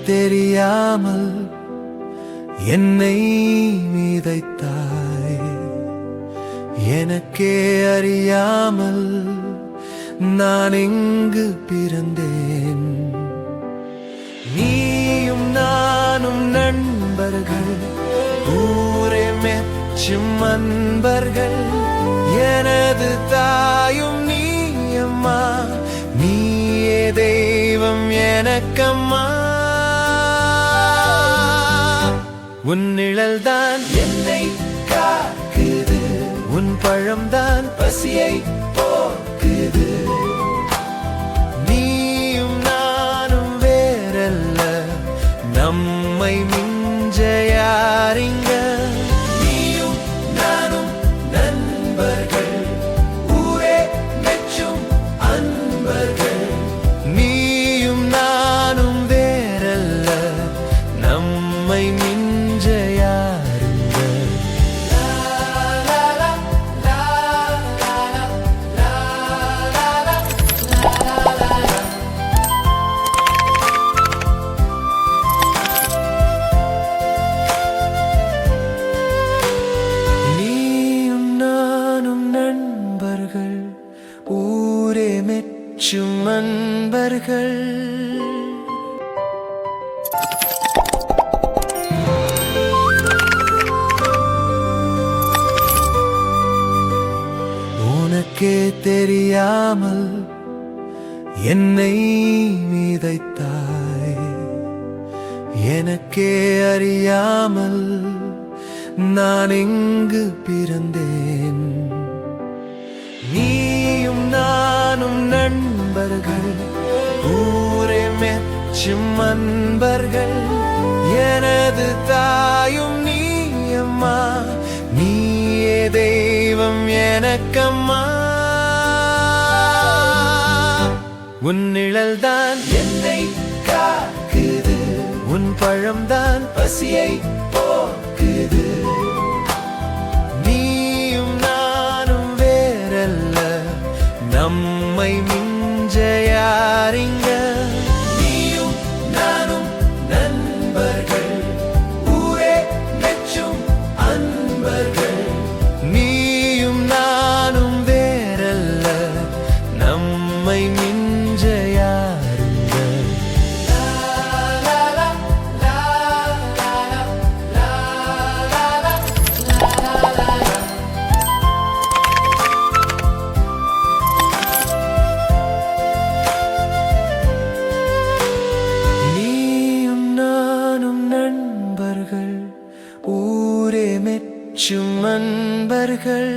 தெரியாமல் என்னை விதைத்தாய். எனக்கே அறியாமல் நான் எங்கு பிறந்தேன். நீயும் நானும் நண்பர்கள், ஊரே மெச்சும் அன்பர்கள். எனது தாயும் நீயம்மா, நீயே தெய்வம் எனக்கம்மா. உன் நிழல்தான் என்னை காக்குது, உன் பழம்தான் பசியை போக்குது. நீயும் நானும் வேறல்ல, நம்மை மிஞ்ச யாரிங்க. நீயும் நானும் நண்பர்கள், ஊரே மெச்சும் அன்பர்கள். நீயும் நானும் வேறல்ல, நம்மை மிஞ்ச யாருங்க. நீயும் நானும் நண்பர்கள், ஊரே மெச்சும் அன்பர்கள். உனக்கே தெரியாமல் என்னை விதைத்தாய். எனக்கே அறியாமல் நான் எங்கு பிறந்தேன். நீயும் நானும் நண்பர்கள், ஊரே மெச்சும் அன்பர்கள். எனது தாயும் நீயம்மா, நீயே தெய்வம் எனக்கம்மா. உன் நிழல்தான் என்னை காக்குது, உன் பழம்தான் பசியை போக்குது. நீயும் நானும் வேறல்ல, நம்மை மிஞ்ச யாரிங்க. நீயும் நானும் நண்பர்கள், ஊரே மெச்சும் அன்பர்கள். நீயும் நானும் வேறல்ல, நம்மை மிஞ்ச யாருங்க. நீயும் நானும் நண்பர்கள், ஊரே மெச்சும் அன்பர்கள்.